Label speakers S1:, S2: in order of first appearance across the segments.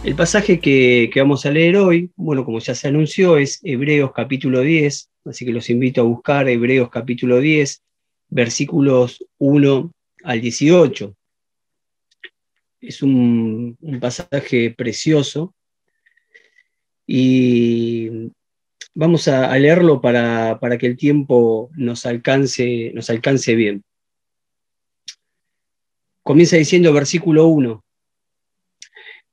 S1: El pasaje que vamos a leer hoy, bueno, como ya se anunció, es Hebreos capítulo 10, así que los invito a buscar Hebreos capítulo 10, versículos 1 al 18. Es un pasaje precioso y vamos a leerlo para que el tiempo nos alcance bien. Comienza diciendo versículo 1.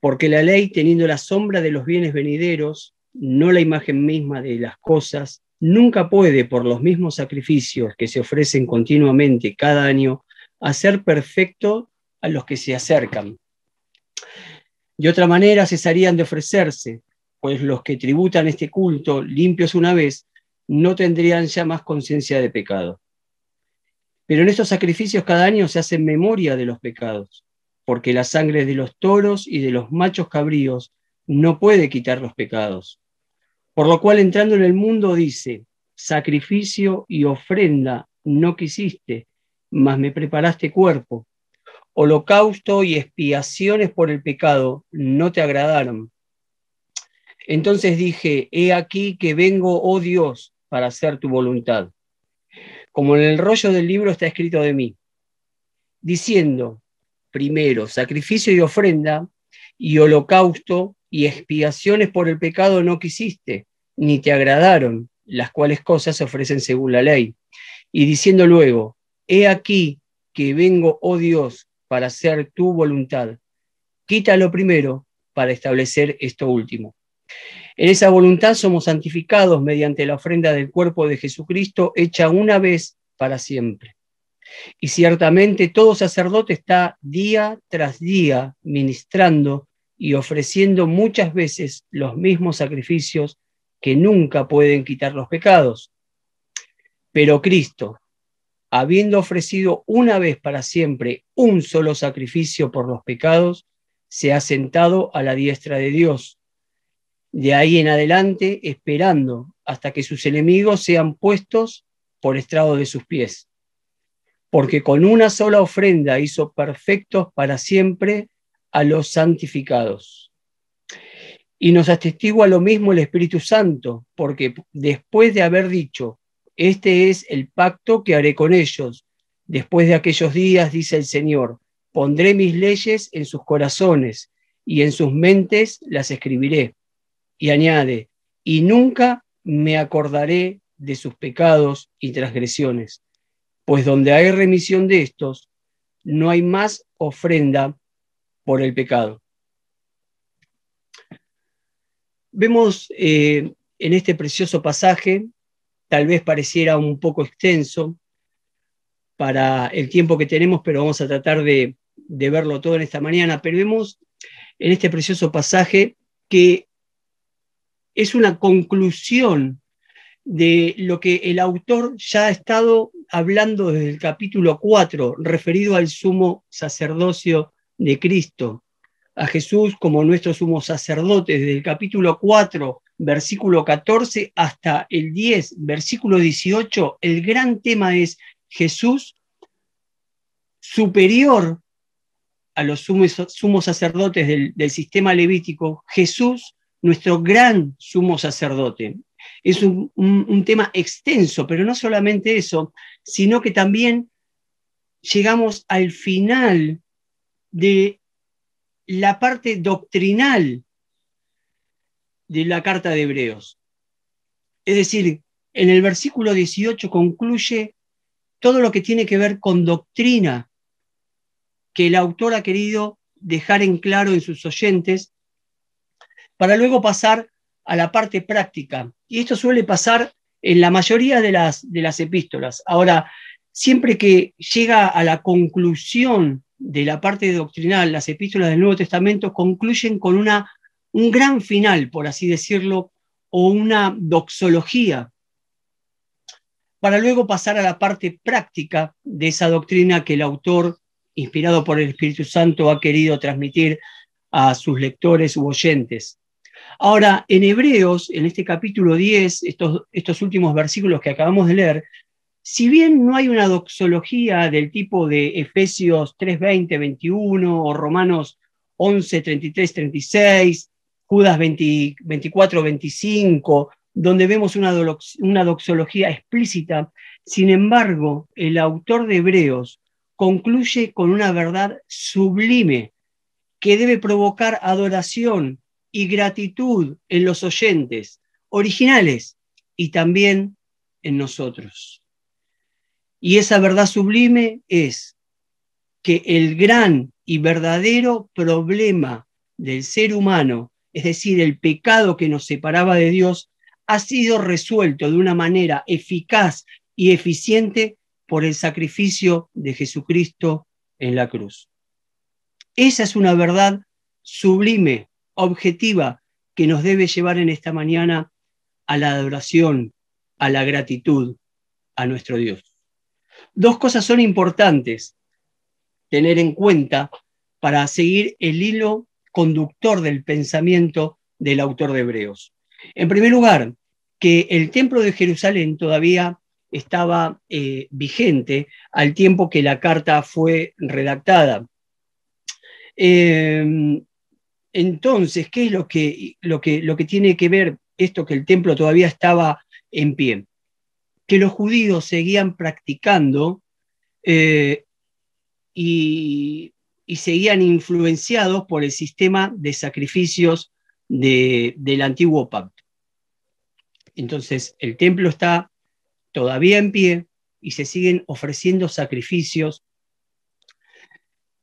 S1: Porque la ley, teniendo la sombra de los bienes venideros, no la imagen misma de las cosas, nunca puede, por los mismos sacrificios que se ofrecen continuamente cada año, hacer perfecto a los que se acercan. De otra manera cesarían de ofrecerse, pues los que tributan este culto, limpios una vez, no tendrían ya más conciencia de pecado. Pero en estos sacrificios cada año se hace memoria de los pecados, porque la sangre de los toros y de los machos cabríos no puede quitar los pecados. Por lo cual, entrando en el mundo, dice: sacrificio y ofrenda no quisiste, mas me preparaste cuerpo. Holocausto y expiaciones por el pecado no te agradaron. Entonces dije: he aquí que vengo, oh Dios, para hacer tu voluntad. Como en el rollo del libro está escrito de mí, diciendo: primero, sacrificio y ofrenda, y holocausto y expiaciones por el pecado no quisiste, ni te agradaron, las cuales cosas se ofrecen según la ley. Y diciendo luego: he aquí que vengo, oh Dios, para hacer tu voluntad. Quita lo primero para establecer esto último. En esa voluntad somos santificados mediante la ofrenda del cuerpo de Jesucristo, hecha una vez para siempre. Y ciertamente todo sacerdote está día tras día ministrando y ofreciendo muchas veces los mismos sacrificios que nunca pueden quitar los pecados. Pero Cristo, habiendo ofrecido una vez para siempre un solo sacrificio por los pecados, se ha sentado a la diestra de Dios. De ahí en adelante, esperando hasta que sus enemigos sean puestos por estrado de sus pies. Porque con una sola ofrenda hizo perfectos para siempre a los santificados. Y nos atestigua lo mismo el Espíritu Santo, porque después de haber dicho: este es el pacto que haré con ellos, después de aquellos días, dice el Señor, pondré mis leyes en sus corazones y en sus mentes las escribiré. Y añade: y nunca me acordaré de sus pecados y transgresiones. Pues donde hay remisión de estos, no hay más ofrenda por el pecado. Vemos en este precioso pasaje, tal vez pareciera un poco extenso para el tiempo que tenemos, pero vamos a tratar de verlo todo en esta mañana, pero vemos en este precioso pasaje que es una conclusión de lo que el autor ya ha estado hablando desde el capítulo 4, referido al sumo sacerdocio de Cristo, a Jesús como nuestro sumo sacerdote, desde el capítulo 4, versículo 14, hasta el 10, versículo 18, el gran tema es Jesús superior a los sumos sacerdotes del sistema levítico, Jesús, nuestro gran sumo sacerdote. Es un tema extenso, pero no solamente eso, sino que también llegamos al final de la parte doctrinal de la carta de Hebreos. Es decir, en el versículo 18 concluye todo lo que tiene que ver con doctrina que el autor ha querido dejar en claro en sus oyentes, para luego pasar a la parte práctica. Y esto suele pasar en la mayoría de las epístolas. Ahora, siempre que llega a la conclusión de la parte doctrinal, las epístolas del Nuevo Testamento concluyen con un gran final, por así decirlo, o una doxología, para luego pasar a la parte práctica de esa doctrina que el autor, inspirado por el Espíritu Santo, ha querido transmitir a sus lectores u oyentes. Ahora, en Hebreos, en este capítulo 10, estos últimos versículos que acabamos de leer, si bien no hay una doxología del tipo de Efesios 3:20, 21 o Romanos 11, 33, 36, Judas 24, 25, donde vemos una doxología explícita. Sin embargo, el autor de Hebreos concluye con una verdad sublime que debe provocar adoración y gratitud en los oyentes originales y también en nosotros. Y esa verdad sublime es que el gran y verdadero problema del ser humano, es decir, el pecado que nos separaba de Dios, ha sido resuelto de una manera eficaz y eficiente por el sacrificio de Jesucristo en la cruz. Esa es una verdad sublime, objetiva, que nos debe llevar en esta mañana a la adoración, a la gratitud a nuestro Dios. Dos cosas son importantes tener en cuenta para seguir el hilo conductor del pensamiento del autor de Hebreos. En primer lugar, que el templo de Jerusalén todavía estaba vigente al tiempo que la carta fue redactada. Entonces, ¿qué es lo que tiene que ver esto, que el templo todavía estaba en pie? Que los judíos seguían practicando y seguían influenciados por el sistema de sacrificios del antiguo pacto. Entonces, el templo está todavía en pie y se siguen ofreciendo sacrificios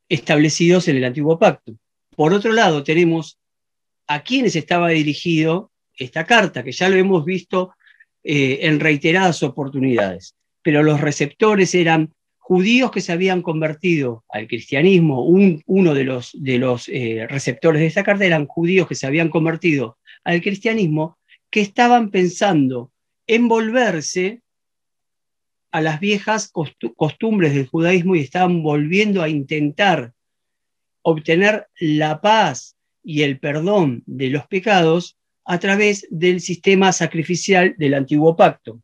S1: establecidos en el antiguo pacto. Por otro lado, tenemos a quienes estaba dirigido esta carta, que ya lo hemos visto en reiteradas oportunidades, pero los receptores eran judíos que se habían convertido al cristianismo. Uno de los receptores de esta carta eran judíos que se habían convertido al cristianismo, que estaban pensando en volverse a las viejas costumbres del judaísmo y estaban volviendo a intentar obtener la paz y el perdón de los pecados a través del sistema sacrificial del antiguo pacto.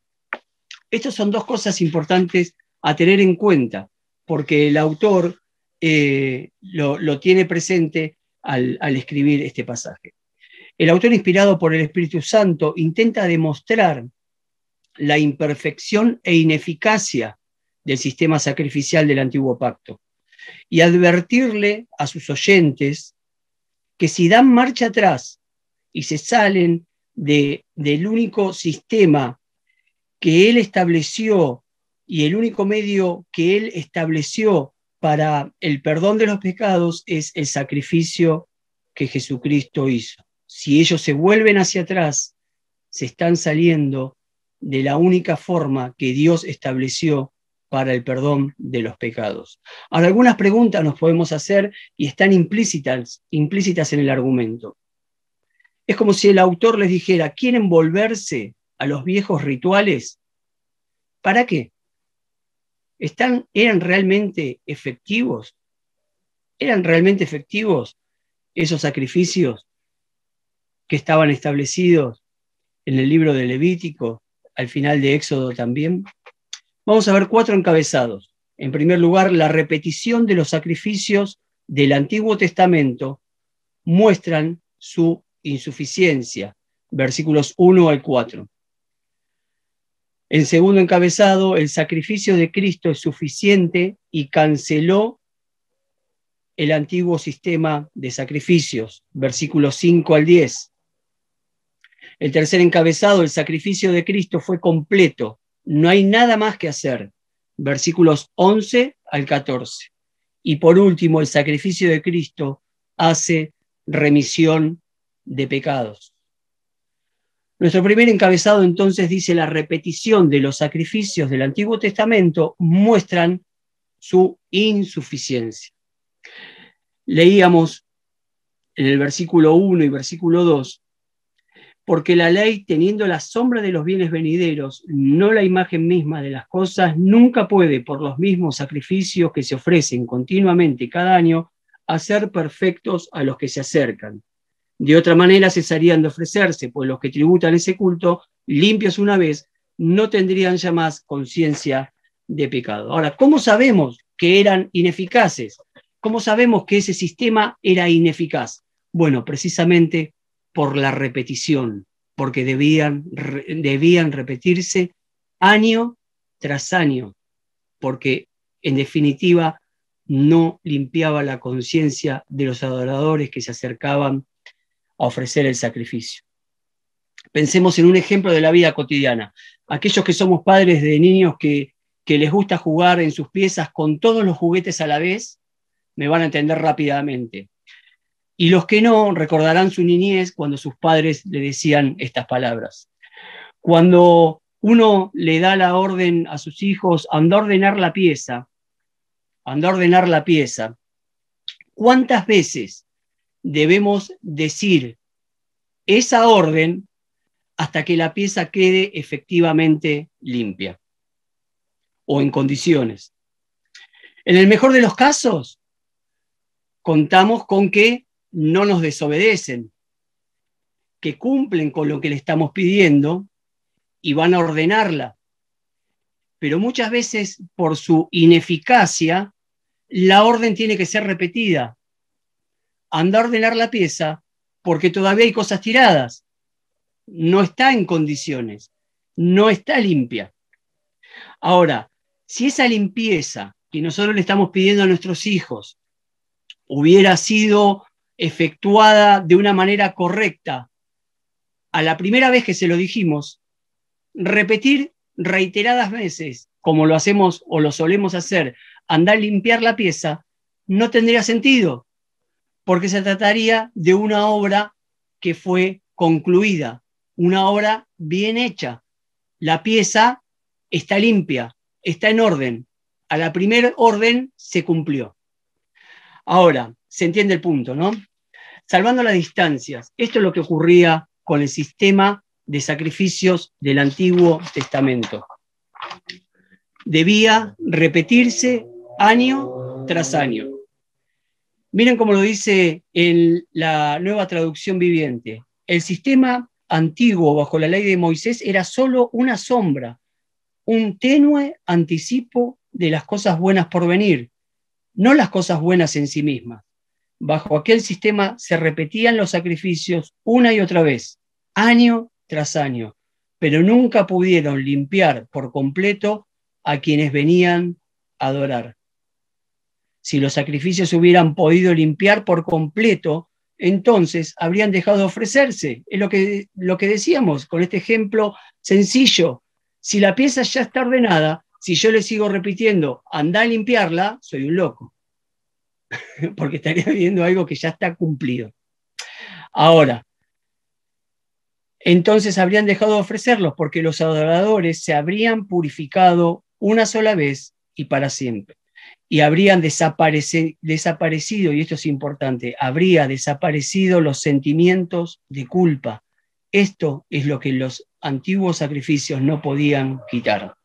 S1: Estas son dos cosas importantes a tener en cuenta, porque el autor lo tiene presente al escribir este pasaje. El autor, inspirado por el Espíritu Santo, intenta demostrar la imperfección e ineficacia del sistema sacrificial del antiguo pacto y advertirle a sus oyentes que si dan marcha atrás y se salen del único sistema que él estableció y el único medio que él estableció para el perdón de los pecados es el sacrificio que Jesucristo hizo. Si ellos se vuelven hacia atrás, se están saliendo de la única forma que Dios estableció para el perdón de los pecados. Ahora, algunas preguntas nos podemos hacer y están implícitas en el argumento. Es como si el autor les dijera, ¿quieren volverse a los viejos rituales? ¿Para qué? ¿Eran realmente efectivos? ¿Eran realmente efectivos esos sacrificios que estaban establecidos en el libro de Levítico, al final de Éxodo también? Vamos a ver 4 encabezados. En primer lugar, la repetición de los sacrificios del Antiguo Testamento muestran su insuficiencia. Versículos 1 al 4. En segundo encabezado, el sacrificio de Cristo es suficiente y canceló el antiguo sistema de sacrificios. Versículos 5 al 10. El tercer encabezado, el sacrificio de Cristo fue completo. No hay nada más que hacer. Versículos 11 al 14. Y por último, el sacrificio de Cristo hace remisión de pecados. Nuestro primer encabezado entonces dice: la repetición de los sacrificios del Antiguo Testamento muestran su insuficiencia. Leíamos en el versículo 1 y versículo 2, porque la ley, teniendo la sombra de los bienes venideros, no la imagen misma de las cosas, nunca puede, por los mismos sacrificios que se ofrecen continuamente cada año, hacer perfectos a los que se acercan. De otra manera cesarían de ofrecerse, pues los que tributan ese culto, limpios una vez, no tendrían ya más conciencia de pecado. Ahora, ¿cómo sabemos que eran ineficaces? ¿Cómo sabemos que ese sistema era ineficaz? Bueno, precisamente por la repetición, porque debían repetirse año tras año, porque en definitiva no limpiaba la conciencia de los adoradores que se acercaban a ofrecer el sacrificio. Pensemos en un ejemplo de la vida cotidiana. Aquellos que somos padres de niños que les gusta jugar en sus piezas con todos los juguetes a la vez, me van a entender rápidamente. Y los que no recordarán su niñez cuando sus padres le decían estas palabras. Cuando uno le da la orden a sus hijos, anda a ordenar la pieza, ¿cuántas veces debemos decir esa orden hasta que la pieza quede efectivamente limpia o en condiciones? En el mejor de los casos, contamos con que no nos desobedecen, que cumplen con lo que le estamos pidiendo y van a ordenarla. Pero muchas veces, por su ineficacia, la orden tiene que ser repetida. Anda a ordenar la pieza porque todavía hay cosas tiradas. No está en condiciones, no está limpia. Ahora, si esa limpieza que nosotros le estamos pidiendo a nuestros hijos hubiera sido efectuada de una manera correcta, a la primera vez que se lo dijimos, repetir reiteradas veces, como lo hacemos o lo solemos hacer, andar a limpiar la pieza, no tendría sentido, porque se trataría de una obra que fue concluida, una obra bien hecha. La pieza está limpia, está en orden. A la primera orden se cumplió. Ahora, se entiende el punto, ¿no? Salvando las distancias, esto es lo que ocurría con el sistema de sacrificios del Antiguo Testamento. Debía repetirse año tras año. Miren cómo lo dice en la Nueva Traducción Viviente. El sistema antiguo bajo la ley de Moisés era solo una sombra, un tenue anticipo de las cosas buenas por venir, no las cosas buenas en sí mismas. Bajo aquel sistema se repetían los sacrificios una y otra vez, año tras año, pero nunca pudieron limpiar por completo a quienes venían a adorar. Si los sacrificios hubieran podido limpiar por completo, entonces habrían dejado de ofrecerse. Es lo que decíamos con este ejemplo sencillo. Si la pieza ya está ordenada, si yo le sigo repitiendo, anda a limpiarla, soy un loco. Porque estaría viendo algo que ya está cumplido. Ahora, entonces habrían dejado de ofrecerlos porque los adoradores se habrían purificado una sola vez y para siempre. Y habrían desaparecido, y esto es importante, habría desaparecido los sentimientos de culpa. Esto es lo que los antiguos sacrificios no podían quitar.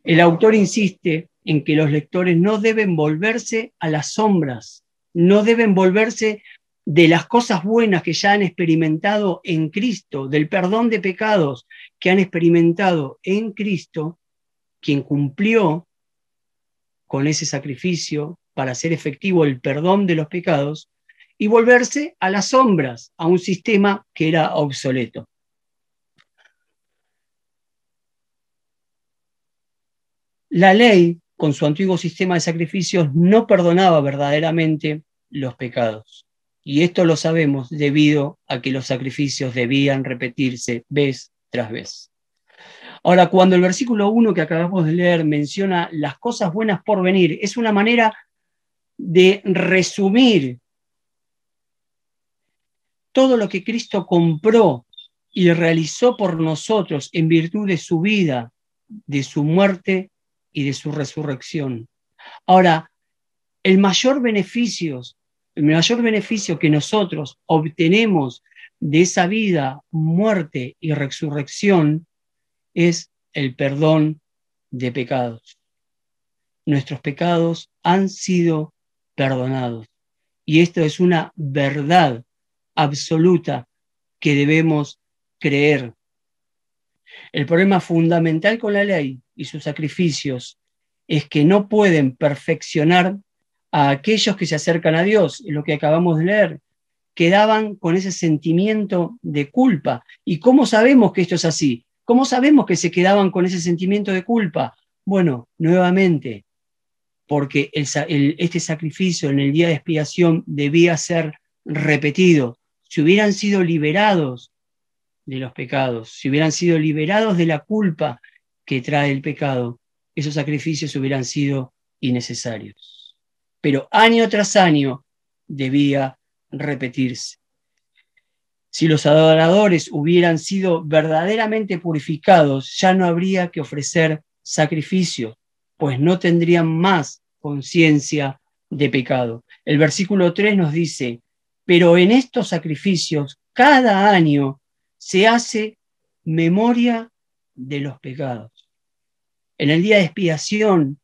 S1: El autor insiste en que los lectores no deben volverse a las sombras, no deben volverse de las cosas buenas que ya han experimentado en Cristo, del perdón de pecados que han experimentado en Cristo, quien cumplió con ese sacrificio para hacer efectivo el perdón de los pecados, y volverse a las sombras, a un sistema que era obsoleto. La ley, con su antiguo sistema de sacrificios, no perdonaba verdaderamente los pecados. Y esto lo sabemos debido a que los sacrificios debían repetirse vez tras vez. Ahora, cuando el versículo 1 que acabamos de leer menciona las cosas buenas por venir, es una manera de resumir todo lo que Cristo compró y realizó por nosotros en virtud de su vida, de su muerte y de su resurrección. Ahora, el mayor beneficio que nosotros obtenemos de esa vida, muerte y resurrección es el perdón de pecados. Nuestros pecados han sido perdonados. Y esto es una verdad absoluta que debemos creer. El problema fundamental con la ley y sus sacrificios es que no pueden perfeccionar a aquellos que se acercan a Dios, lo que acabamos de leer, quedaban con ese sentimiento de culpa. ¿Y cómo sabemos que esto es así? ¿Cómo sabemos que se quedaban con ese sentimiento de culpa? Bueno, nuevamente, porque este sacrificio en el día de expiación debía ser repetido. Si hubieran sido liberados de los pecados, si hubieran sido liberados de la culpa que trae el pecado, esos sacrificios hubieran sido innecesarios. Pero año tras año debía repetirse. Si los adoradores hubieran sido verdaderamente purificados, ya no habría que ofrecer sacrificio, pues no tendrían más conciencia de pecado. El versículo 3 nos dice, pero en estos sacrificios cada año se hace memoria de los pecados. En el día de expiación,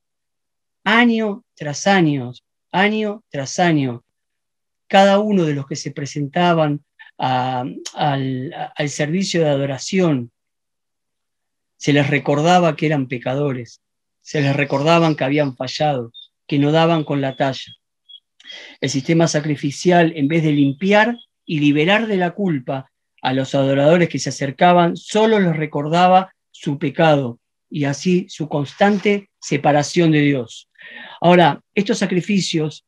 S1: año tras año, cada uno de los que se presentaban al servicio de adoración, se les recordaba que eran pecadores, se les recordaban que habían fallado, que no daban con la talla. El sistema sacrificial, en vez de limpiar y liberar de la culpa a los adoradores que se acercaban, solo les recordaba su pecado y así su constante separación de Dios. Ahora, estos sacrificios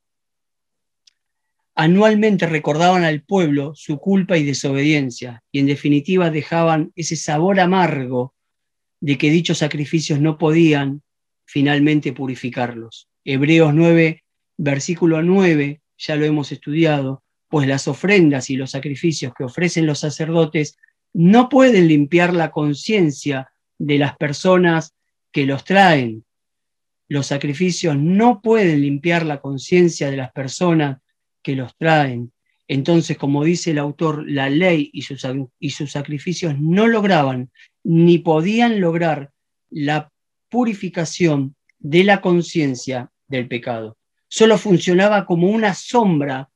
S1: anualmente recordaban al pueblo su culpa y desobediencia, y en definitiva dejaban ese sabor amargo de que dichos sacrificios no podían finalmente purificarlos. Hebreos 9, versículo 9, ya lo hemos estudiado, pues las ofrendas y los sacrificios que ofrecen los sacerdotes no pueden limpiar la conciencia de las personas que los traen. Los sacrificios no pueden limpiar la conciencia de las personas que los traen. Entonces, como dice el autor, la ley y sus sacrificios no lograban ni podían lograr la purificación de la conciencia del pecado. Solo funcionaba como una sombra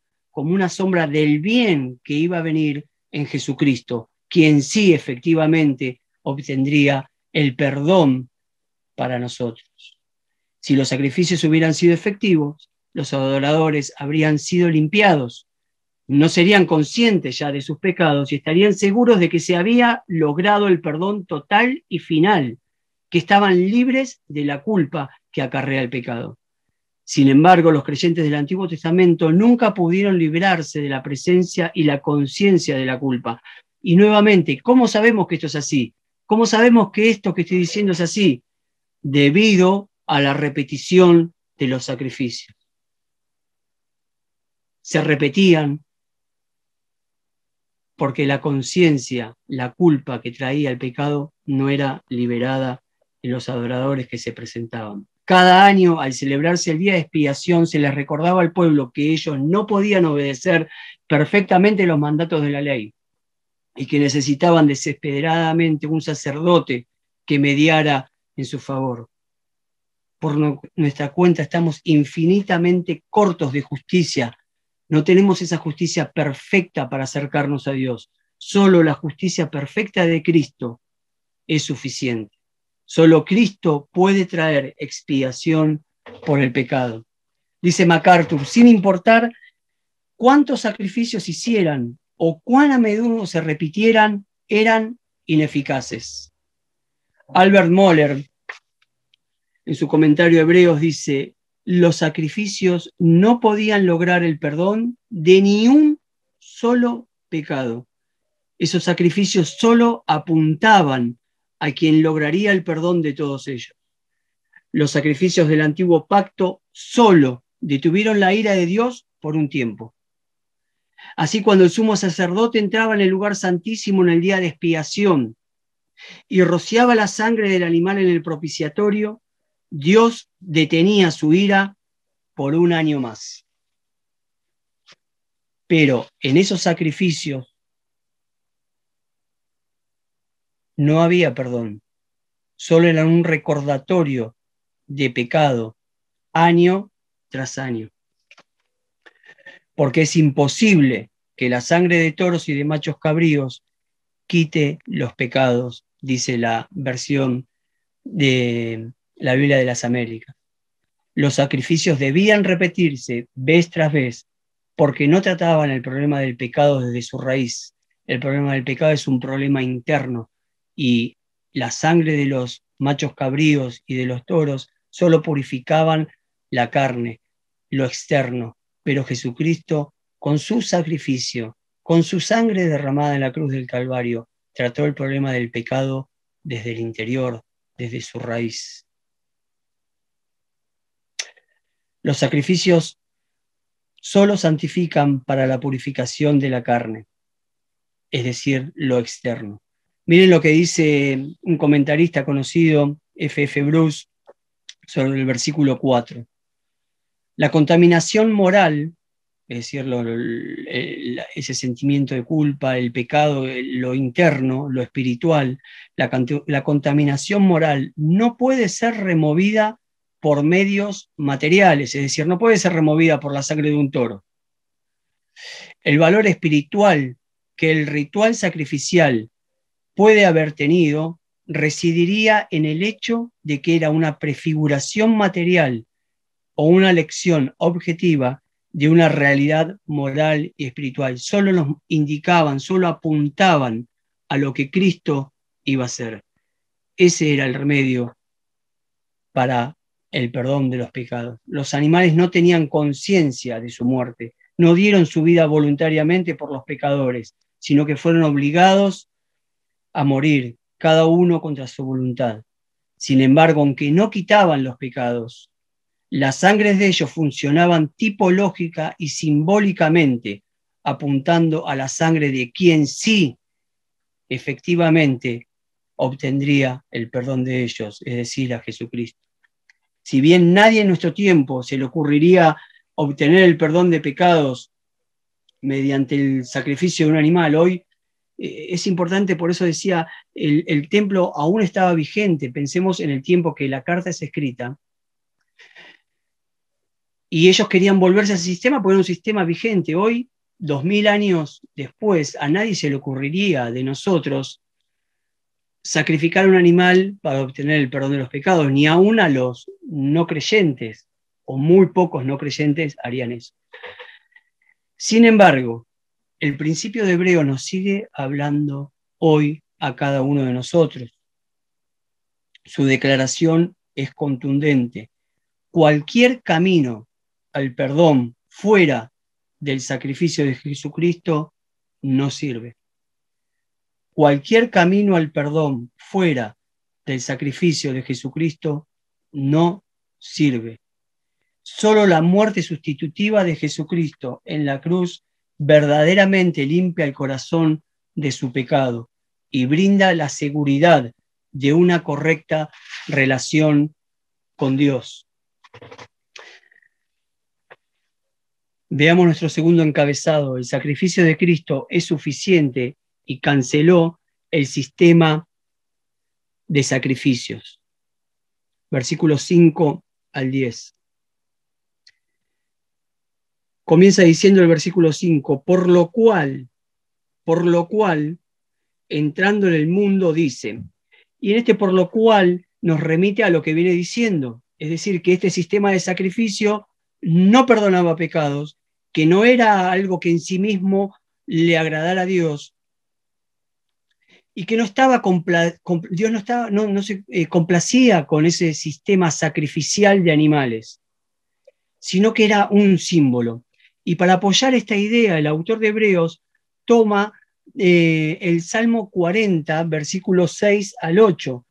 S1: del bien que iba a venir en Jesucristo, quien sí efectivamente obtendría el perdón para nosotros. Si los sacrificios hubieran sido efectivos, los adoradores habrían sido limpiados, no serían conscientes ya de sus pecados y estarían seguros de que se había logrado el perdón total y final, que estaban libres de la culpa que acarrea el pecado. Sin embargo, los creyentes del Antiguo Testamento nunca pudieron librarse de la presencia y la conciencia de la culpa. Y nuevamente, ¿cómo sabemos que esto es así? ¿Cómo sabemos que esto que estoy diciendo es así? Debido a la repetición de los sacrificios. Se repetían porque la conciencia, la culpa que traía el pecado no era liberada en los adoradores que se presentaban. Cada año, al celebrarse el día de expiación, se les recordaba al pueblo que ellos no podían obedecer perfectamente los mandatos de la ley y que necesitaban desesperadamente un sacerdote que mediara en su favor. Por nuestra cuenta estamos infinitamente cortos de justicia. No tenemos esa justicia perfecta para acercarnos a Dios. Solo la justicia perfecta de Cristo es suficiente. Solo Cristo puede traer expiación por el pecado. Dice MacArthur, sin importar cuántos sacrificios hicieran o cuán a menudo se repitieran, eran ineficaces. Albert Mohler, en su comentario a Hebreos, dice, los sacrificios no podían lograr el perdón de ni un solo pecado. Esos sacrificios solo apuntaban a quien lograría el perdón de todos ellos. Los sacrificios del antiguo pacto solo detuvieron la ira de Dios por un tiempo. Así, cuando el sumo sacerdote entraba en el lugar santísimo en el día de expiación y rociaba la sangre del animal en el propiciatorio, Dios detenía su ira por un año más. Pero en esos sacrificios no había perdón, solo era un recordatorio de pecado año tras año. Porque es imposible que la sangre de toros y de machos cabríos quite los pecados, dice la versión de la Biblia de las Américas. Los sacrificios debían repetirse vez tras vez, porque no trataban el problema del pecado desde su raíz. El problema del pecado es un problema interno y la sangre de los machos cabríos y de los toros solo purificaban la carne, lo externo, pero Jesucristo, con su sacrificio, con su sangre derramada en la cruz del Calvario, trató el problema del pecado desde el interior, desde su raíz. Los sacrificios solo santifican para la purificación de la carne, es decir, lo externo. Miren lo que dice un comentarista conocido, F.F. Bruce, sobre el versículo 4. La contaminación moral, es decir, ese sentimiento de culpa, el pecado, lo interno, lo espiritual, la contaminación moral no puede ser removida por medios materiales, es decir, no puede ser removida por la sangre de un toro. El valor espiritual que el ritual sacrificial puede haber tenido residiría en el hecho de que era una prefiguración material o una lección objetiva de una realidad moral y espiritual. Solo nos indicaban, solo apuntaban a lo que Cristo iba a hacer. Ese era el remedio para el perdón de los pecados. Los animales no tenían conciencia de su muerte, no dieron su vida voluntariamente por los pecadores, sino que fueron obligados a morir, cada uno contra su voluntad. Sin embargo, aunque no quitaban los pecados, las sangres de ellos funcionaban tipológica y simbólicamente, apuntando a la sangre de quien sí, efectivamente, obtendría el perdón de ellos, es decir, a Jesucristo. Si bien nadie en nuestro tiempo se le ocurriría obtener el perdón de pecados mediante el sacrificio de un animal, hoy es importante, por eso decía, el templo aún estaba vigente. Pensemos en el tiempo que la carta es escrita. Y ellos querían volverse a ese sistema porque era un sistema vigente. Hoy, 2000 años después, a nadie se le ocurriría de nosotros sacrificar un animal para obtener el perdón de los pecados, ni aún a los no creyentes, o muy pocos no creyentes harían eso. Sin embargo, el principio de Hebreo nos sigue hablando hoy a cada uno de nosotros. Su declaración es contundente. Cualquier camino al perdón fuera del sacrificio de Jesucristo no sirve. Cualquier camino al perdón fuera del sacrificio de Jesucristo no sirve. Solo la muerte sustitutiva de Jesucristo en la cruz verdaderamente limpia el corazón de su pecado y brinda la seguridad de una correcta relación con Dios. Veamos nuestro segundo encabezado. El sacrificio de Cristo es suficiente y canceló el sistema de sacrificios. Versículos 5 al 10. Comienza diciendo el versículo 5, por lo cual, entrando en el mundo, dice, y en este por lo cual nos remite a lo que viene diciendo, es decir, que este sistema de sacrificio no perdonaba pecados, que no era algo que en sí mismo le agradara a Dios, y que no estaba Dios no se complacía con ese sistema sacrificial de animales, sino que era un símbolo. Y para apoyar esta idea, el autor de Hebreos toma el Salmo 40, versículos 6 al 8.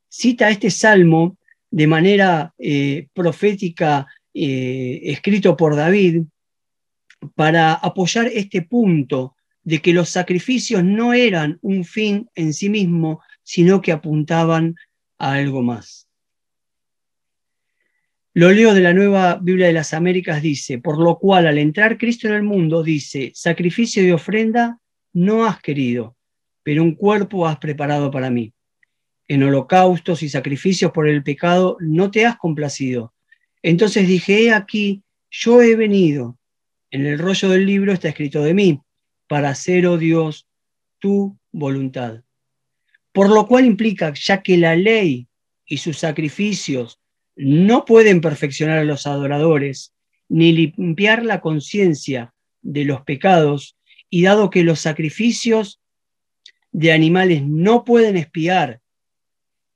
S1: Cita este salmo de manera profética, escrito por David, para apoyar este punto de que los sacrificios no eran un fin en sí mismo, sino que apuntaban a algo más. Lo leo de la Nueva Biblia de las Américas, dice, por lo cual al entrar Cristo en el mundo, dice, sacrificio y ofrenda no has querido, pero un cuerpo has preparado para mí. En holocaustos y sacrificios por el pecado no te has complacido. Entonces dije, he aquí, yo he venido. En el rollo del libro está escrito de mí, para hacer, oh Dios, tu voluntad. Por lo cual implica, ya que la ley y sus sacrificios no pueden perfeccionar a los adoradores, ni limpiar la conciencia de los pecados, y dado que los sacrificios de animales no pueden expiar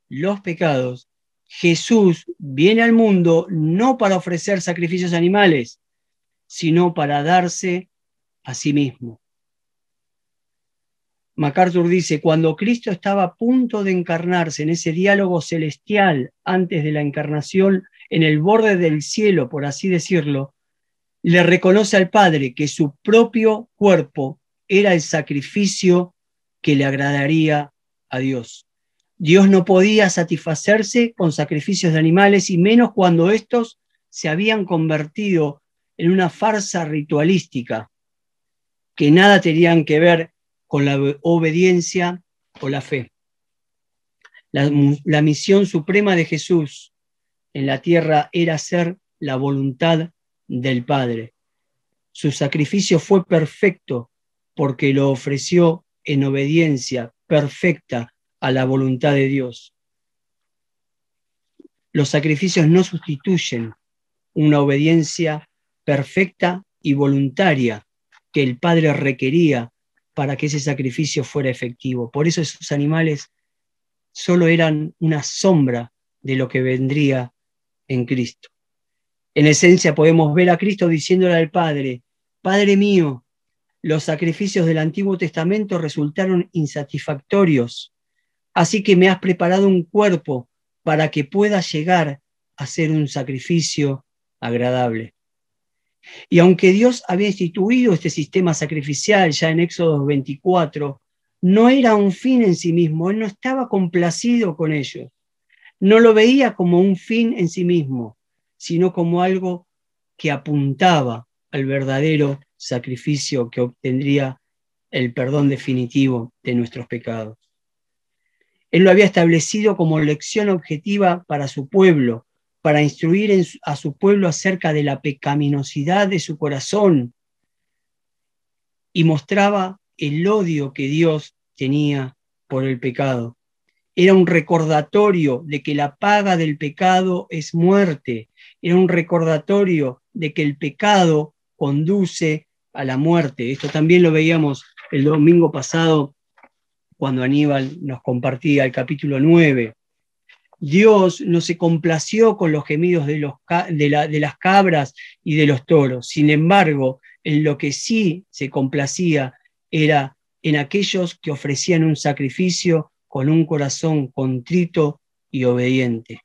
S1: los pecados, Jesús viene al mundo no para ofrecer sacrificios animales, sino para darse a sí mismo. MacArthur dice, cuando Cristo estaba a punto de encarnarse en ese diálogo celestial antes de la encarnación, en el borde del cielo, por así decirlo, le reconoce al Padre que su propio cuerpo era el sacrificio que le agradaría a Dios. Dios no podía satisfacerse con sacrificios de animales, y menos cuando estos se habían convertido en una farsa ritualística, que nada tenían que ver con la obediencia o la fe. La misión suprema de Jesús en la tierra era hacer la voluntad del Padre. Su sacrificio fue perfecto porque lo ofreció en obediencia perfecta a la voluntad de Dios. Los sacrificios no sustituyen una obediencia perfecta y voluntaria que el Padre requería para que ese sacrificio fuera efectivo. Por eso esos animales solo eran una sombra de lo que vendría en Cristo. En esencia podemos ver a Cristo diciéndole al Padre, Padre mío, los sacrificios del Antiguo Testamento resultaron insatisfactorios, así que me has preparado un cuerpo para que pueda llegar a ser un sacrificio agradable. Y aunque Dios había instituido este sistema sacrificial ya en Éxodo 24, no era un fin en sí mismo, Él no estaba complacido con ello. No lo veía como un fin en sí mismo, sino como algo que apuntaba al verdadero sacrificio que obtendría el perdón definitivo de nuestros pecados. Él lo había establecido como lección objetiva para su pueblo, para instruir a su pueblo acerca de la pecaminosidad de su corazón, y mostraba el odio que Dios tenía por el pecado. Era un recordatorio de que la paga del pecado es muerte. Era un recordatorio de que el pecado conduce a la muerte. Esto también lo veíamos el domingo pasado cuando Aníbal nos compartía el capítulo 9. Dios no se complació con los gemidos de las cabras y de los toros. Sin embargo, en lo que sí se complacía era en aquellos que ofrecían un sacrificio con un corazón contrito y obediente.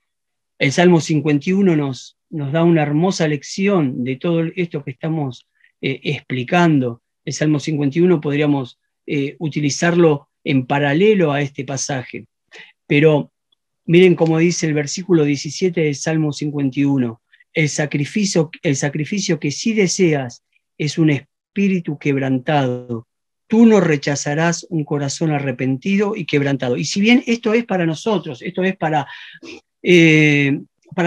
S1: El Salmo 51 nos da una hermosa lección de todo esto que estamos explicando. El Salmo 51 podríamos utilizarlo en paralelo a este pasaje. Pero miren cómo dice el versículo 17 del Salmo 51. El sacrificio que sí deseas es un espíritu quebrantado. Tú no rechazarás un corazón arrepentido y quebrantado. Y si bien esto es para nosotros, esto es para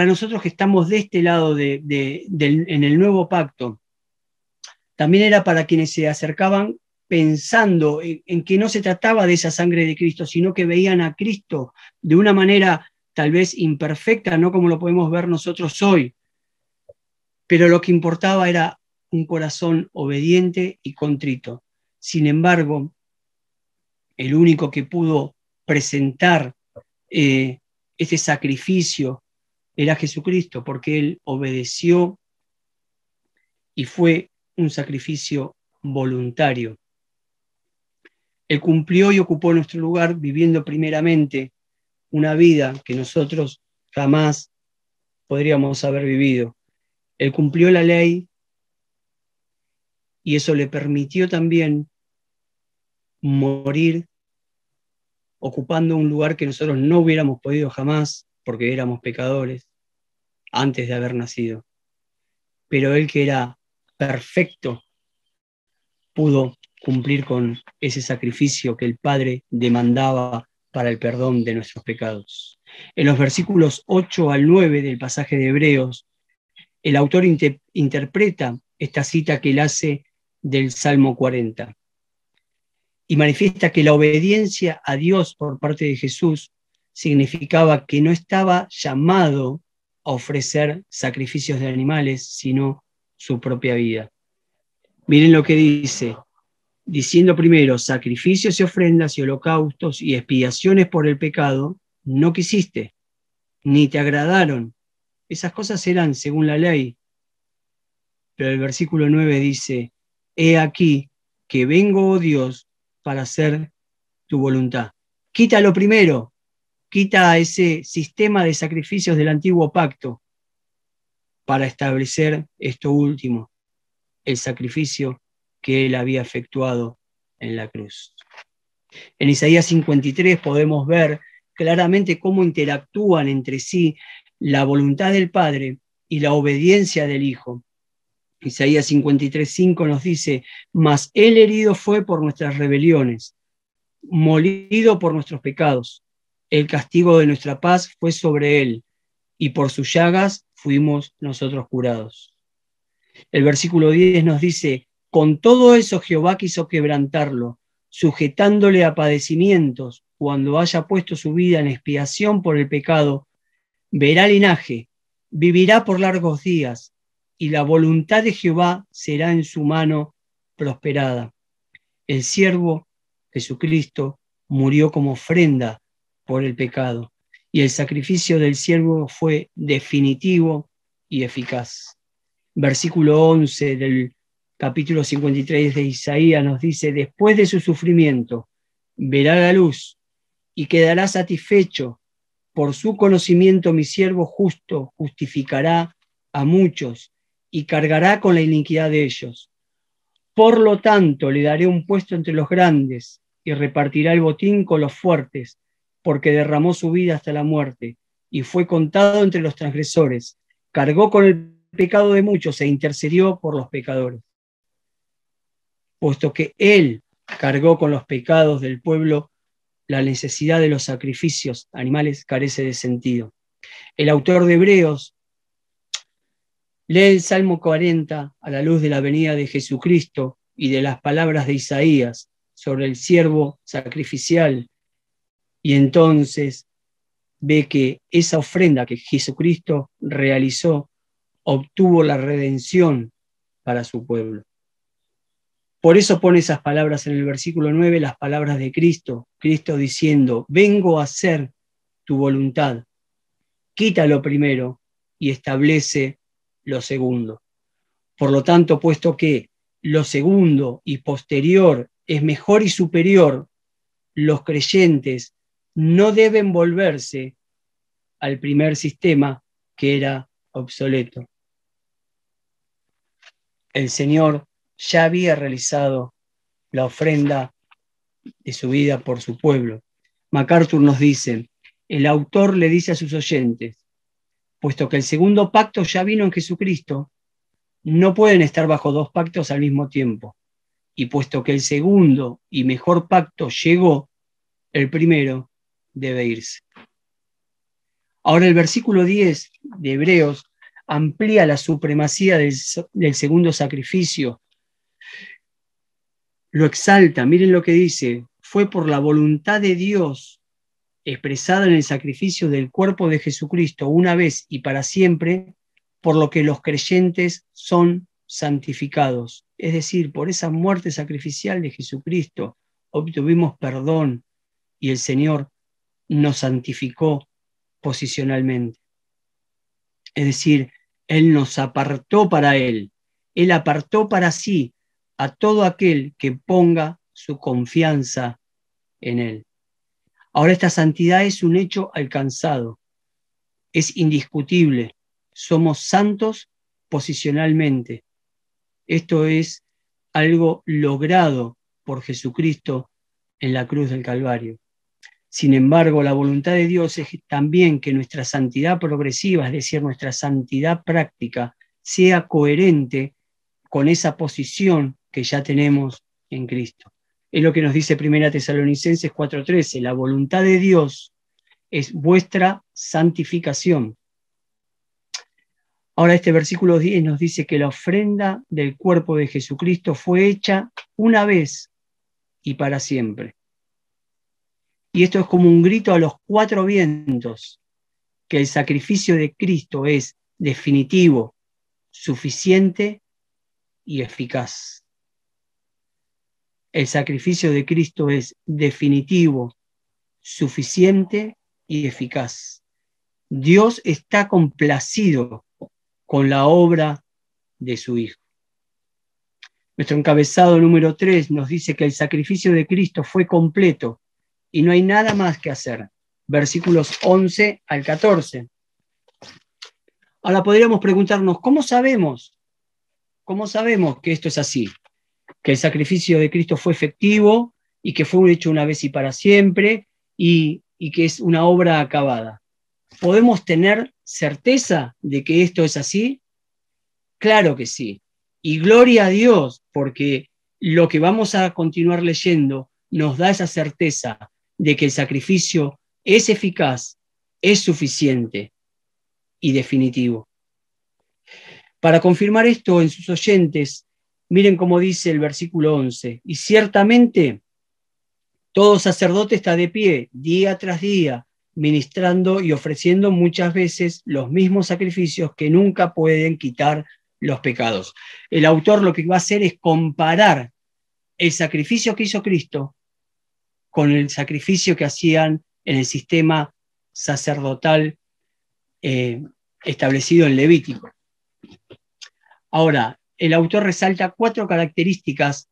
S1: nosotros que estamos de este lado en el nuevo pacto, también era para quienes se acercaban pensando en que no se trataba de esa sangre de Cristo, sino que veían a Cristo de una manera tal vez imperfecta, no como lo podemos ver nosotros hoy, pero lo que importaba era un corazón obediente y contrito. Sin embargo, el único que pudo presentar este sacrificio era Jesucristo, porque Él obedeció y fue un sacrificio voluntario. Él cumplió y ocupó nuestro lugar, viviendo primeramente una vida que nosotros jamás podríamos haber vivido. Él cumplió la ley y eso le permitió también morir ocupando un lugar que nosotros no hubiéramos podido jamás porque éramos pecadores antes de haber nacido. Pero Él, que era perfecto, pudo cumplir con ese sacrificio que el Padre demandaba para el perdón de nuestros pecados. En los versículos 8 al 9 del pasaje de Hebreos, el autor interpreta esta cita que él hace del Salmo 40 y manifiesta que la obediencia a Dios por parte de Jesús significaba que no estaba llamado a ofrecer sacrificios de animales, sino su propia vida. Miren lo que dice, diciendo primero, sacrificios y ofrendas y holocaustos y expiaciones por el pecado, no quisiste, ni te agradaron. Esas cosas eran según la ley. Pero el versículo 9 dice, he aquí que vengo, oh Dios, para hacer tu voluntad. Quita lo primero, quita ese sistema de sacrificios del antiguo pacto para establecer esto último, el sacrificio que él había efectuado en la cruz. En Isaías 53 podemos ver claramente cómo interactúan entre sí la voluntad del Padre y la obediencia del Hijo. Isaías 53:5 nos dice, mas él herido fue por nuestras rebeliones, molido por nuestros pecados. El castigo de nuestra paz fue sobre él, y por sus llagas fuimos nosotros curados. El versículo 10 nos dice, con todo eso Jehová quiso quebrantarlo, sujetándole a padecimientos, cuando haya puesto su vida en expiación por el pecado, verá linaje, vivirá por largos días, y la voluntad de Jehová será en su mano prosperada. El siervo Jesucristo murió como ofrenda por el pecado, y el sacrificio del siervo fue definitivo y eficaz. Versículo 11 del capítulo 53 de Isaías nos dice, después de su sufrimiento, verá la luz y quedará satisfecho. Por su conocimiento mi siervo justo justificará a muchos y cargará con la iniquidad de ellos. Por lo tanto, le daré un puesto entre los grandes y repartirá el botín con los fuertes, porque derramó su vida hasta la muerte y fue contado entre los transgresores. Cargó con el pecado de muchos e intercedió por los pecadores. Puesto que él cargó con los pecados del pueblo, la necesidad de los sacrificios animales carece de sentido. El autor de Hebreos lee el Salmo 40 a la luz de la venida de Jesucristo y de las palabras de Isaías sobre el siervo sacrificial, y entonces ve que esa ofrenda que Jesucristo realizó obtuvo la redención para su pueblo. Por eso pone esas palabras en el versículo 9, las palabras de Cristo, Cristo diciendo, vengo a hacer tu voluntad, quita lo primero y establece lo segundo. Por lo tanto, puesto que lo segundo y posterior es mejor y superior, los creyentes no deben volverse al primer sistema que era obsoleto. El Señor ya había realizado la ofrenda de su vida por su pueblo. MacArthur nos dice, el autor le dice a sus oyentes, puesto que el segundo pacto ya vino en Jesucristo, no pueden estar bajo dos pactos al mismo tiempo. Y puesto que el segundo y mejor pacto llegó, el primero debe irse. Ahora el versículo 10 de Hebreos amplía la supremacía del segundo sacrificio. Lo exalta, miren lo que dice, fue por la voluntad de Dios expresada en el sacrificio del cuerpo de Jesucristo una vez y para siempre, por lo que los creyentes son santificados. Es decir, por esa muerte sacrificial de Jesucristo obtuvimos perdón y el Señor nos santificó posicionalmente. Es decir, Él nos apartó para Él. Él apartó para sí a todo aquel que ponga su confianza en Él. Ahora esta santidad es un hecho alcanzado, es indiscutible. Somos santos posicionalmente. Esto es algo logrado por Jesucristo en la cruz del Calvario. Sin embargo, la voluntad de Dios es también que nuestra santidad progresiva, es decir, nuestra santidad práctica, sea coherente con esa posición que ya tenemos en Cristo. Es lo que nos dice 1 Tesalonicenses 4:13, la voluntad de Dios es vuestra santificación. Ahora este versículo 10 nos dice que la ofrenda del cuerpo de Jesucristo fue hecha una vez y para siempre. Y esto es como un grito a los cuatro vientos. que el sacrificio de Cristo es definitivo, suficiente y eficaz. El sacrificio de Cristo es definitivo, suficiente y eficaz. Dios está complacido con la obra de su Hijo. Nuestro encabezado número 3 nos dice que el sacrificio de Cristo fue completo y no hay nada más que hacer. Versículos 11 al 14. Ahora podríamos preguntarnos, ¿cómo sabemos que esto es así? Que el sacrificio de Cristo fue efectivo y que fue hecho una vez y para siempre y que es una obra acabada. ¿Podemos tener certeza de que esto es así? Claro que sí. Y gloria a Dios, porque lo que vamos a continuar leyendo nos da esa certeza de que el sacrificio es eficaz, es suficiente y definitivo. Para confirmar esto en sus oyentes, miren cómo dice el versículo 11. Y ciertamente todo sacerdote está de pie día tras día, ministrando y ofreciendo muchas veces los mismos sacrificios que nunca pueden quitar los pecados. El autor lo que va a hacer es comparar el sacrificio que hizo Cristo con el sacrificio que hacían en el sistema sacerdotal establecido en Levítico. Ahora, el autor resalta 4 características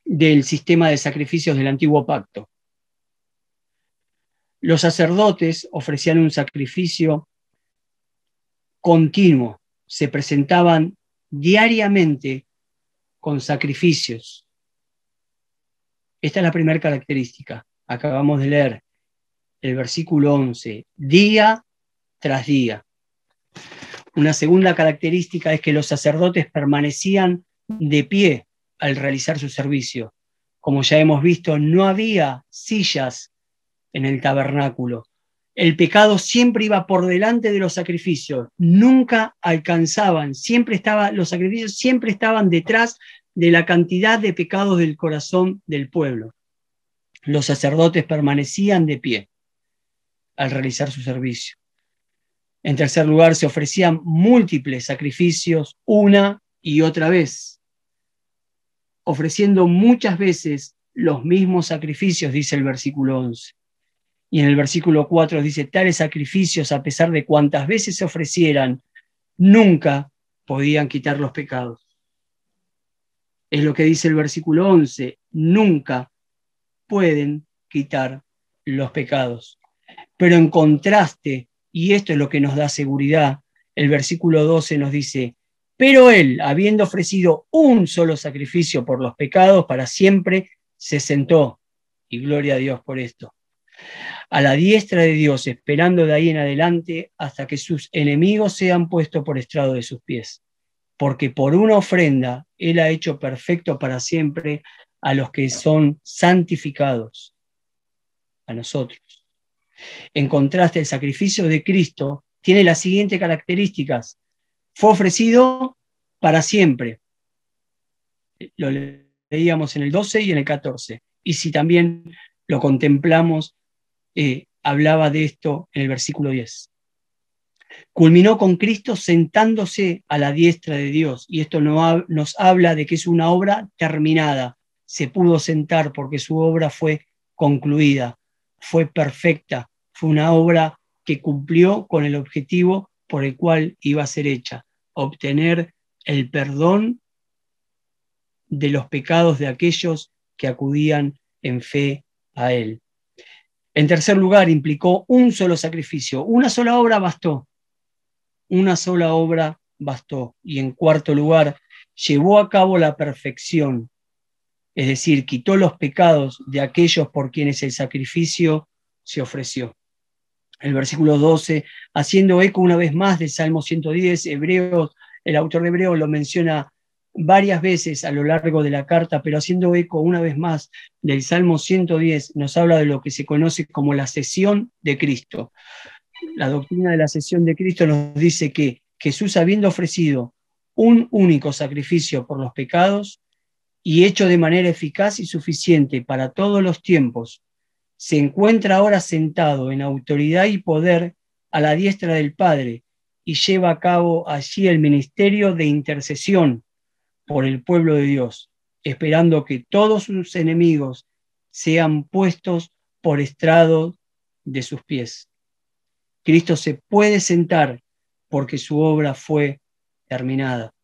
S1: del sistema de sacrificios del Antiguo Pacto. Los sacerdotes ofrecían un sacrificio continuo, se presentaban diariamente con sacrificios. Esta es la primera característica. Acabamos de leer el versículo 11, día tras día. Una segunda característica es que los sacerdotes permanecían de pie al realizar su servicio. Como ya hemos visto, no había sillas en el tabernáculo. El pecado siempre iba por delante de los sacrificios, nunca alcanzaban, los sacrificios siempre estaban detrás de la cantidad de pecados del corazón del pueblo. Los sacerdotes permanecían de pie al realizar su servicio. En tercer lugar, se ofrecían múltiples sacrificios una y otra vez, ofreciendo muchas veces los mismos sacrificios, dice el versículo 11. Y en el versículo 4 dice, tales sacrificios, a pesar de cuantas veces se ofrecieran, nunca podían quitar los pecados. Es lo que dice el versículo 11, nunca pueden quitar los pecados. Pero en contraste, y esto es lo que nos da seguridad, el versículo 12 nos dice, pero él, habiendo ofrecido un solo sacrificio por los pecados para siempre, se sentó, y gloria a Dios por esto, a la diestra de Dios, esperando de ahí en adelante hasta que sus enemigos sean puestos por estrado de sus pies. Porque por una ofrenda él ha hecho perfecto para siempre a los que son santificados, a nosotros. En contraste, el sacrificio de Cristo tiene las siguientes características. Fue ofrecido para siempre. Lo leíamos en el 12 y en el 14. Y si también lo contemplamos, hablaba de esto en el versículo 10. Culminó con Cristo sentándose a la diestra de Dios. Y esto nos habla de que es una obra terminada. Se pudo sentar porque su obra fue concluida, fue perfecta. Fue una obra que cumplió con el objetivo por el cual iba a ser hecha, obtener el perdón de los pecados de aquellos que acudían en fe a él. En tercer lugar, implicó un solo sacrificio, una sola obra bastó. Una sola obra bastó. Y en cuarto lugar, llevó a cabo la perfección, es decir, quitó los pecados de aquellos por quienes el sacrificio se ofreció. El versículo 12, haciendo eco una vez más del Salmo 110, el autor de Hebreos lo menciona varias veces a lo largo de la carta, pero haciendo eco una vez más del Salmo 110, nos habla de lo que se conoce como la cesión de Cristo. La doctrina de la cesión de Cristo nos dice que Jesús, habiendo ofrecido un único sacrificio por los pecados y hecho de manera eficaz y suficiente para todos los tiempos, se encuentra ahora sentado en autoridad y poder a la diestra del Padre y lleva a cabo allí el ministerio de intercesión por el pueblo de Dios, esperando que todos sus enemigos sean puestos por estrado de sus pies. Cristo se puede sentar porque su obra fue terminada.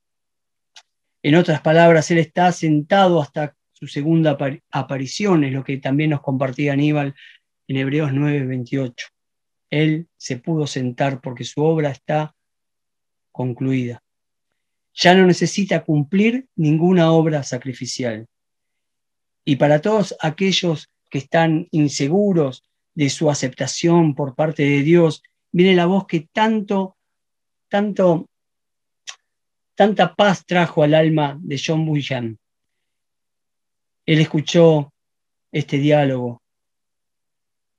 S1: En otras palabras, Él está sentado hasta su segunda aparición, es lo que también nos compartía Aníbal en Hebreos 9:28. Él se pudo sentar porque su obra está concluida. Ya no necesita cumplir ninguna obra sacrificial. Y para todos aquellos que están inseguros de su aceptación por parte de Dios, viene la voz que tanta paz trajo al alma de John Bunyan. Él escuchó este diálogo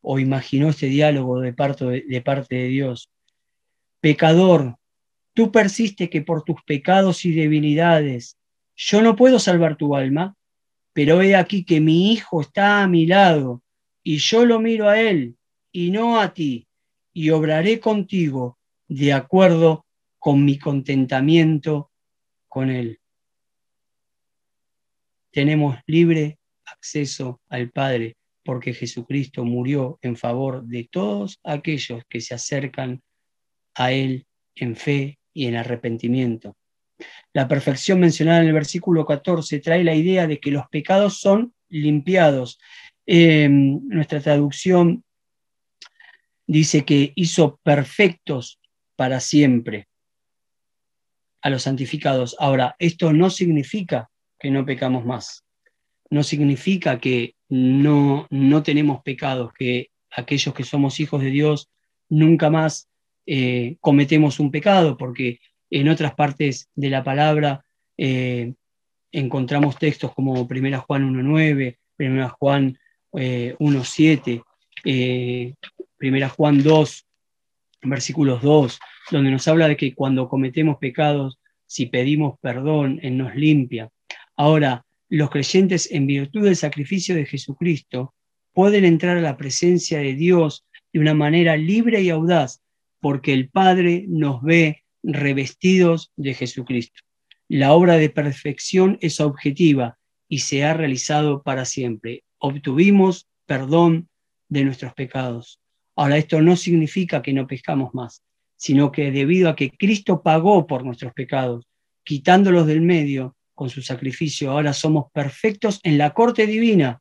S1: o imaginó este diálogo de parte de Dios. Pecador, tú persistes que por tus pecados y debilidades yo no puedo salvar tu alma, pero he aquí que mi hijo está a mi lado y yo lo miro a él y no a ti, y obraré contigo de acuerdo con mi contentamiento con él. Tenemos libre acceso al Padre porque Jesucristo murió en favor de todos aquellos que se acercan a Él en fe y en arrepentimiento. La perfección mencionada en el versículo 14 trae la idea de que los pecados son limpiados. Nuestra traducción dice que hizo perfectos para siempre a los santificados. Ahora, esto no significa que no pecamos más. No significa que no tenemos pecados, que aquellos que somos hijos de Dios nunca más cometemos un pecado, porque en otras partes de la palabra encontramos textos como 1 Juan 1:9, 1 Juan 1:7, 1 Juan 2, versículos 2, donde nos habla de que cuando cometemos pecados, si pedimos perdón, Él nos limpia. Ahora, los creyentes, en virtud del sacrificio de Jesucristo, pueden entrar a la presencia de Dios de una manera libre y audaz, porque el Padre nos ve revestidos de Jesucristo. La obra de perfección es objetiva y se ha realizado para siempre. Obtuvimos perdón de nuestros pecados. Ahora, esto no significa que no pecamos más, sino que debido a que Cristo pagó por nuestros pecados, quitándolos del medio con su sacrificio, ahora somos perfectos en la corte divina,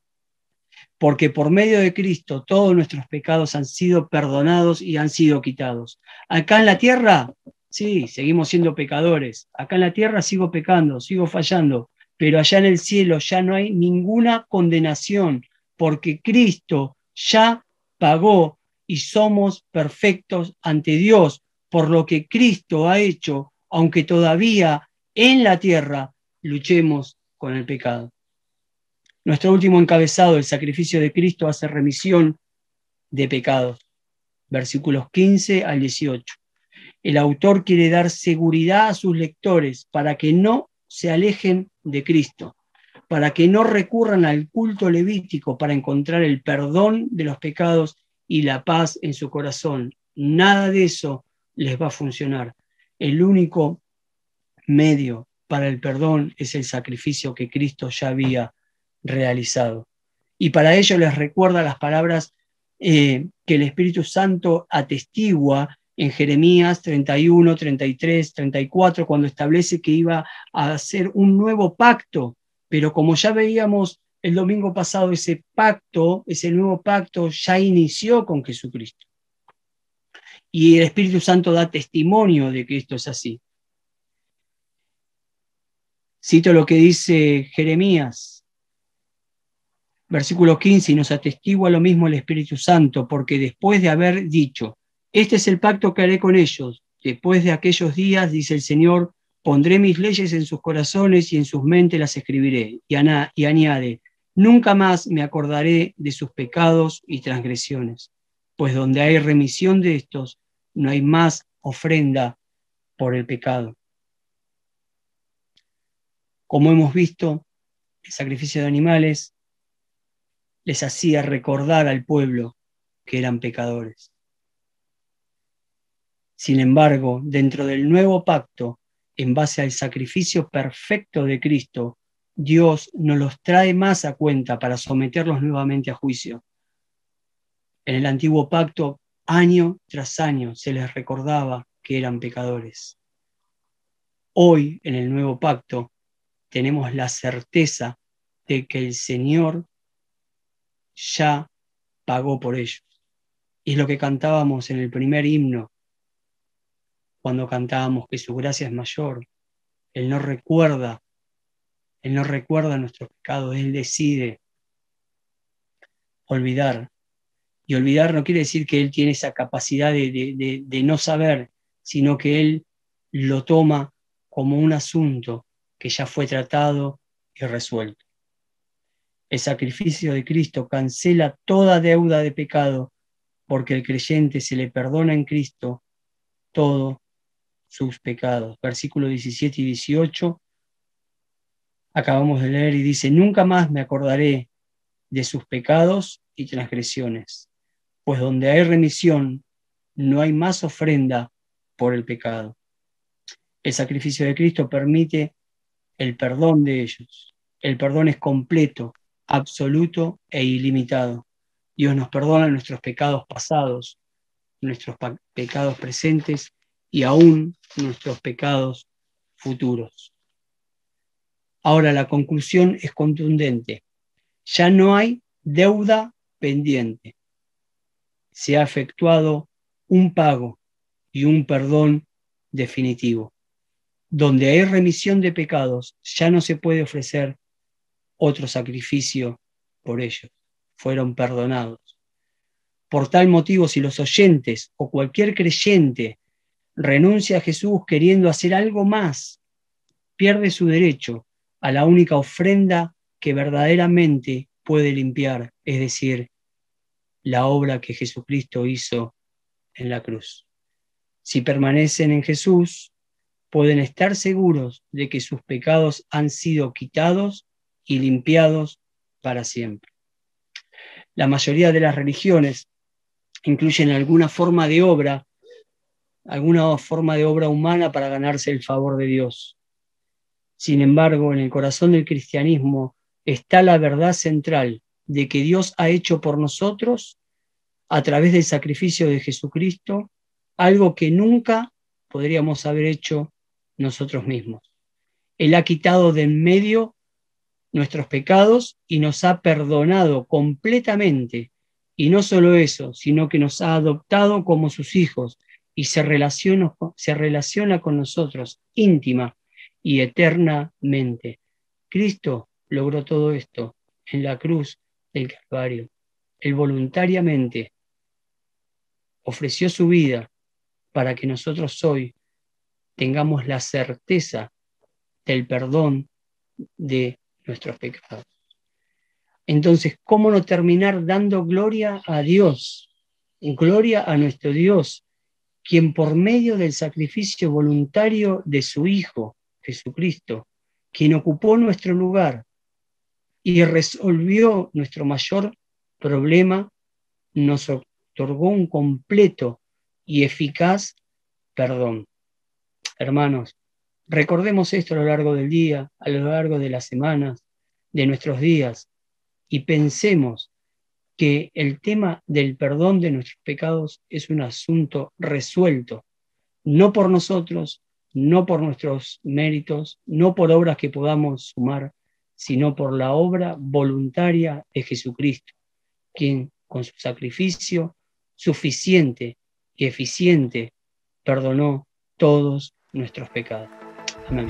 S1: porque por medio de Cristo todos nuestros pecados han sido perdonados y han sido quitados. Acá en la tierra, sí, seguimos siendo pecadores. Acá en la tierra sigo pecando, sigo fallando, pero allá en el cielo ya no hay ninguna condenación, porque Cristo ya pagó y somos perfectos ante Dios por lo que Cristo ha hecho, aunque todavía en la tierra luchemos con el pecado. Nuestro último encabezado, el sacrificio de Cristo hace remisión de pecados. Versículos 15 al 18. El autor quiere dar seguridad a sus lectores para que no se alejen de Cristo, para que no recurran al culto levítico para encontrar el perdón de los pecados y la paz en su corazón. Nada de eso les va a funcionar. El único medio para el perdón es el sacrificio que Cristo ya había realizado. Y para ello les recuerda las palabras que el Espíritu Santo atestigua en Jeremías 31, 33, 34, cuando establece que iba a hacer un nuevo pacto. Pero como ya veíamos el domingo pasado, ese nuevo pacto ya inició con Jesucristo. Y el Espíritu Santo da testimonio de que esto es así. Cito lo que dice Jeremías, versículo 15, y nos atestigua lo mismo el Espíritu Santo, porque después de haber dicho, este es el pacto que haré con ellos, después de aquellos días, dice el Señor, pondré mis leyes en sus corazones y en sus mentes las escribiré. Y añade, nunca más me acordaré de sus pecados y transgresiones, pues donde hay remisión de estos, no hay más ofrenda por el pecado. Como hemos visto, el sacrificio de animales les hacía recordar al pueblo que eran pecadores. Sin embargo, dentro del nuevo pacto, en base al sacrificio perfecto de Cristo, Dios nos los trae más a cuenta para someterlos nuevamente a juicio. En el antiguo pacto, año tras año, se les recordaba que eran pecadores. Hoy, en el nuevo pacto, tenemos la certeza de que el Señor ya pagó por ellos. Y es lo que cantábamos en el primer himno, cuando cantábamos que su gracia es mayor. Él no recuerda nuestros pecados, Él decide olvidar. Y olvidar no quiere decir que Él tiene esa capacidad de no saber, sino que Él lo toma como un asunto que ya fue tratado y resuelto. El sacrificio de Cristo cancela toda deuda de pecado, porque el creyente se le perdona en Cristo todos sus pecados. Versículos 17 y 18 acabamos de leer y dice: nunca más me acordaré de sus pecados y transgresiones, pues donde hay remisión no hay más ofrenda por el pecado. El sacrificio de Cristo permite el perdón de ellos. El perdón es completo, absoluto e ilimitado. Dios nos perdona nuestros pecados pasados, nuestros pecados presentes y aún nuestros pecados futuros. Ahora la conclusión es contundente. Ya no hay deuda pendiente. Se ha efectuado un pago y un perdón definitivo. Donde hay remisión de pecados, ya no se puede ofrecer otro sacrificio por ellos. Fueron perdonados. Por tal motivo, si los oyentes o cualquier creyente renuncia a Jesús queriendo hacer algo más, pierde su derecho a la única ofrenda que verdaderamente puede limpiar, es decir, la obra que Jesucristo hizo en la cruz. Si permanecen en Jesús, pueden estar seguros de que sus pecados han sido quitados y limpiados para siempre. La mayoría de las religiones incluyen alguna forma de obra humana para ganarse el favor de Dios. Sin embargo, en el corazón del cristianismo está la verdad central de que Dios ha hecho por nosotros, a través del sacrificio de Jesucristo, algo que nunca podríamos haber hecho nosotros mismos. Él ha quitado de en medio nuestros pecados y nos ha perdonado completamente. Y no solo eso, sino que nos ha adoptado como sus hijos y se relaciona con nosotros íntima y eternamente. Cristo logró todo esto en la cruz del Calvario. Él voluntariamente ofreció su vida para que nosotros hoy tengamos la certeza del perdón de nuestros pecados. Entonces, ¿cómo no terminar dando gloria a Dios? Gloria a nuestro Dios, quien por medio del sacrificio voluntario de su Hijo, Jesucristo, quien ocupó nuestro lugar y resolvió nuestro mayor problema, nos otorgó un completo y eficaz perdón. Hermanos, recordemos esto a lo largo del día, a lo largo de las semanas, de nuestros días, y pensemos que el tema del perdón de nuestros pecados es un asunto resuelto, no por nosotros, no por nuestros méritos, no por obras que podamos sumar, sino por la obra voluntaria de Jesucristo, quien con su sacrificio suficiente y eficiente perdonó todos nuestros pecados. Amén.